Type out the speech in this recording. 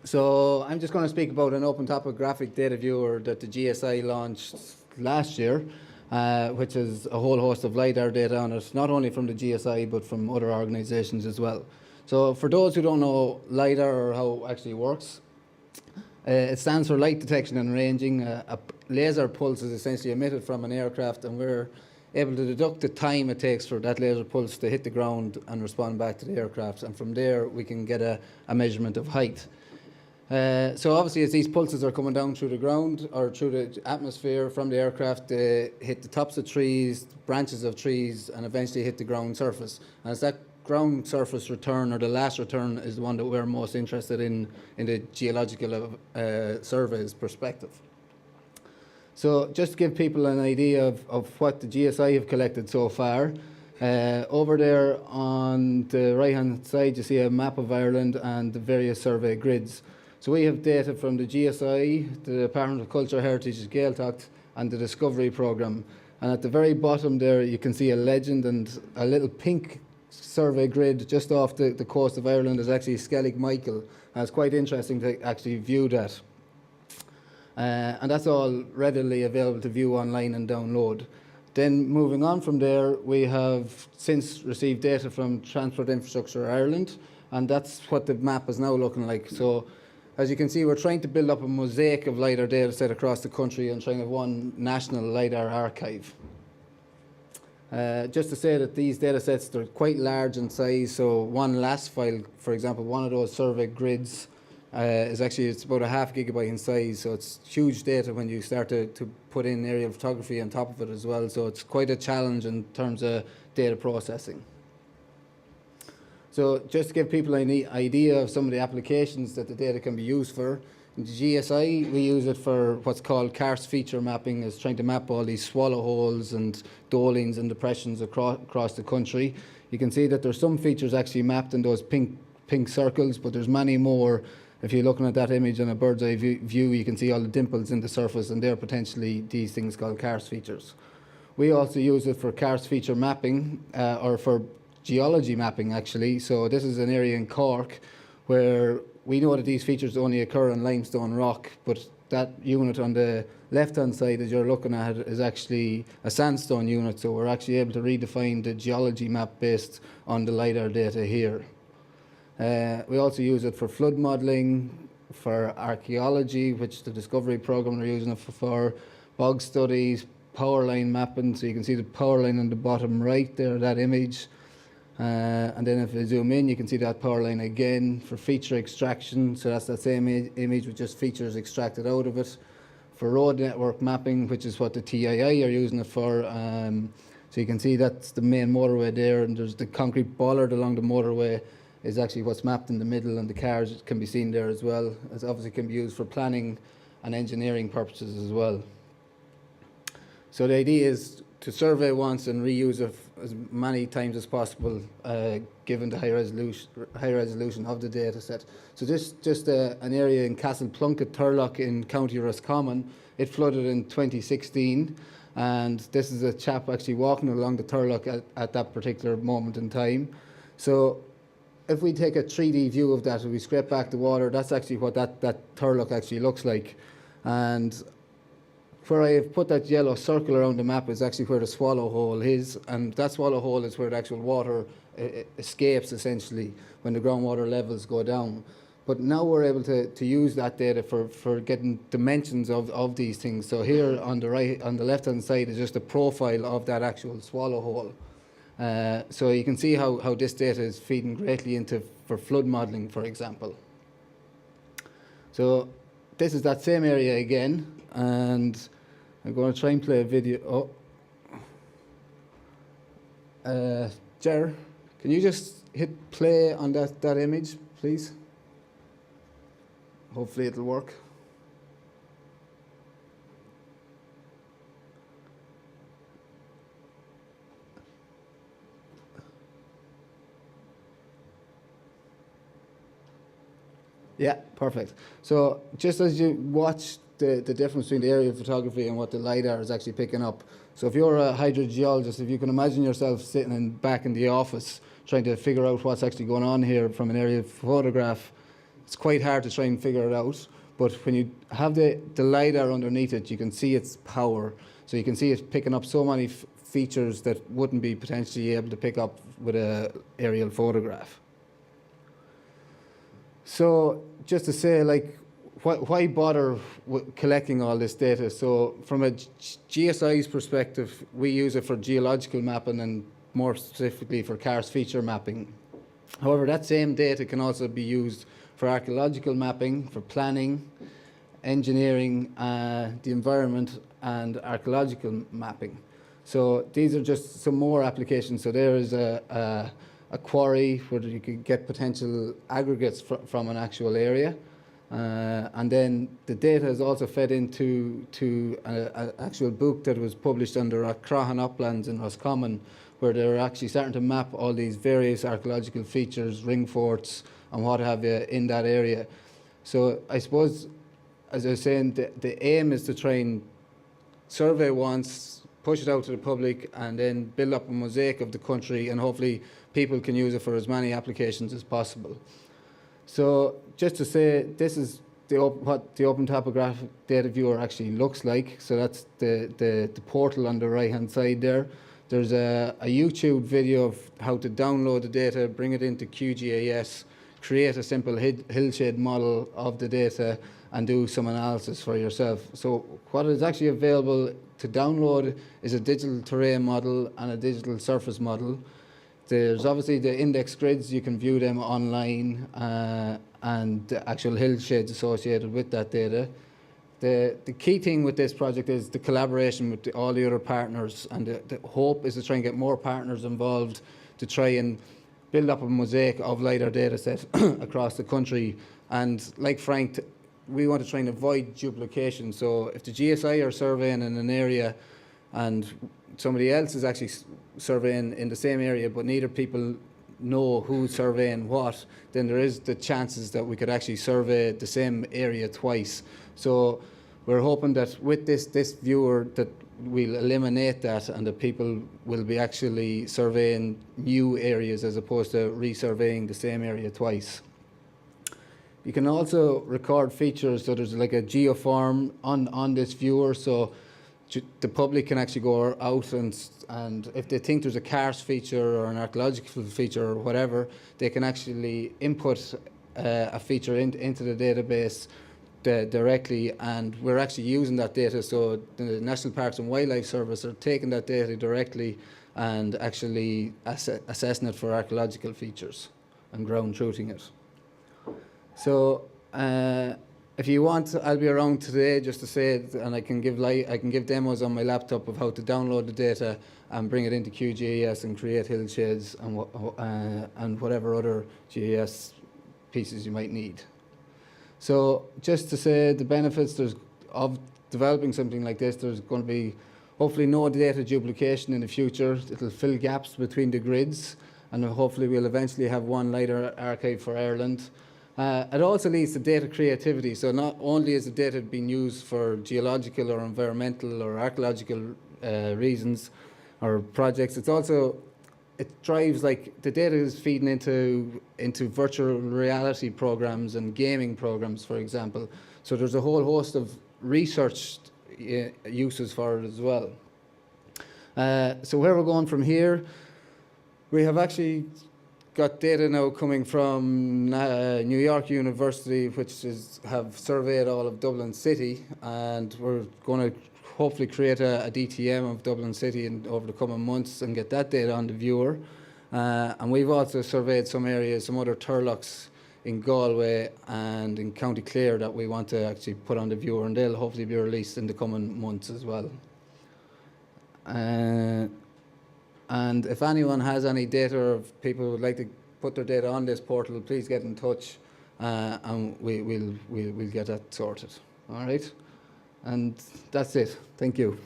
So I'm just going to speak about an open topographic data viewer that the GSI launched last year, which has a whole host of LiDAR data on it, not only from the GSI but from other organisations as well. So for those who don't know LiDAR or how it actually works, it stands for light detection and ranging. A laser pulse is essentially emitted from an aircraft, and we're able to deduct the time it takes for that laser pulse to hit the ground and respond back to the aircraft, and from there we can get a measurement of height. So obviously as these pulses are coming down through the ground or through the atmosphere from the aircraft, they hit the tops of trees, branches of trees, and eventually hit the ground surface. And it's that ground surface return, or the last return, is the one that we're most interested in the geological surveys perspective. So just to give people an idea of what the GSI have collected so far, over there on the right hand side you see a map of Ireland and the various survey grids. So we have data from the GSI, the Department of Culture, Heritage, Geological, and the Discovery Programme. And at the very bottom there you can see a legend, and a little pink survey grid just off the coast of Ireland is actually Skellig Michael. And it's quite interesting to actually view that. And that's all readily available to view online and download. Then moving on from there, we have since received data from Transport Infrastructure Ireland, and that's what the map is now looking like. So as you can see, we're trying to build up a mosaic of LiDAR data set across the country and trying to have one national LiDAR archive. Just to say that these data sets, they're quite large in size. So one LAS file, for example, one of those survey grids, it's about a ½ gigabyte in size, so it's huge data when you start to put in aerial photography on top of it as well. So it's quite a challenge in terms of data processing. So just to give people an idea of some of the applications that the data can be used for, in the GSI we use it for what's called karst feature mapping, is trying to map all these swallow holes and dolines and depressions across the country. You can see that there's some features actually mapped in those pink circles, but there's many more. If you're looking at that image on a bird's eye view, you can see all the dimples in the surface, and they're potentially these things called karst features. We also use it for karst feature mapping, or for geology mapping actually. So this is an area in Cork where we know that these features only occur in limestone rock, but that unit on the left hand side as you're looking at it is actually a sandstone unit, so we're actually able to redefine the geology map based on the LiDAR data here. We also use it for flood modelling, for archaeology, which the Discovery Programme are using it for, bog studies, power line mapping, so you can see the power line on the bottom right there, that image. And then if you zoom in, you can see that power line again for feature extraction, so that's that same image with just features extracted out of it. For road network mapping, which is what the TII are using it for, so you can see that's the main motorway there, and there's the concrete bollard along the motorway is actually what's mapped in the middle, and the cars can be seen there as well. It obviously can be used for planning and engineering purposes as well. So the idea is to survey once and reuse it as many times as possible, given the high resolution of the data set. So this just an area in Castle Plunkett, Turlough in County Roscommon. It flooded in 2016, and this is a chap actually walking along the Turlough at that particular moment in time. So if we take a 3D view of that and we scrape back the water, that's actually what that Turlough actually looks like. And where I have put that yellow circle around the map is actually where the swallow hole is, and that swallow hole is where the actual water escapes essentially when the groundwater levels go down. But now we're able to use that data for getting dimensions of these things. So here on the left hand side is just a profile of that actual swallow hole. So you can see how this data is feeding greatly for flood modelling, for example. So this is that same area again, and I'm going to try and play a video. Ger, can you just hit play on that image, please? Hopefully it'll work. Yeah, perfect. So just as you watch the difference between the aerial photography and what the LiDAR is actually picking up. So if you're a hydrogeologist, if you can imagine yourself sitting back in the office trying to figure out what's actually going on here from an aerial photograph, it's quite hard to try and figure it out. But when you have the LiDAR underneath it, you can see its power. So you can see it picking up so many features that wouldn't be potentially able to pick up with an aerial photograph. So just to say, like, why bother collecting all this data? So from a GSI's perspective, we use it for geological mapping and more specifically for karst feature mapping. However, that same data can also be used for archaeological mapping, for planning, engineering, the environment, and archaeological mapping. So these are just some more applications. So there is a quarry where you could get potential aggregates from an actual area. And then the data is also fed into an actual book that was published under Croghan Uplands in Roscommon, where they're actually starting to map all these various archaeological features, ring forts, and what have you in that area. So I suppose, as I was saying, the aim is to try and survey once, push it out to the public, and then build up a mosaic of the country, and hopefully people can use it for as many applications as possible. So just to say, this is what the Open Topographic Data Viewer actually looks like. So that's the portal on the right-hand side there. There's a YouTube video of how to download the data, bring it into QGIS, create a simple hillshade model of the data, and do some analysis for yourself. So what is actually available to download is a digital terrain model and a digital surface model. There's obviously the index grids, you can view them online, and the actual hillshades associated with that data. The key thing with this project is the collaboration with all the other partners, and the hope is to try and get more partners involved to try and build up a mosaic of LiDAR data set across the country. And like Frank, we want to try and avoid duplication. So if the GSI are surveying in an area and somebody else is actually surveying in the same area, but neither people know who's surveying what, then there is the chances that we could actually survey the same area twice. So we're hoping that with this viewer that we'll eliminate that, and that people will be actually surveying new areas as opposed to resurveying the same area twice. You can also record features, so there's like a geoform on this viewer, so the public can actually go out and if they think there's a karst feature or an archaeological feature or whatever, they can actually input a feature into the database directly, and we're actually using that data. So the National Parks and Wildlife Service are taking that data directly and actually assessing it for archaeological features and ground truthing it. So if you want, I'll be around today just to say it, and I can give demos on my laptop of how to download the data and bring it into QGIS and create hillshades and whatever other GIS pieces you might need. So just to say the benefits of developing something like this, there's going to be hopefully no data duplication in the future. It'll fill gaps between the grids, and hopefully we'll eventually have one LiDAR archive for Ireland. It also leads to data creativity. So not only is the data being used for geological or environmental or archaeological reasons or projects, it drives, like, the data is feeding into virtual reality programs and gaming programs, for example. So there's a whole host of research uses for it as well. So where we're going from here, we have actually got data now coming from New York University, which have surveyed all of Dublin City, and we're going to hopefully create a DTM of Dublin City over the coming months and get that data on the viewer. And we've also surveyed some areas, some other turlocks in Galway and in County Clare that we want to actually put on the viewer, and they'll hopefully be released in the coming months as well. And if anyone has any data, or if people would like to put their data on this portal, please get in touch, and we'll get that sorted. All right, and that's it. Thank you.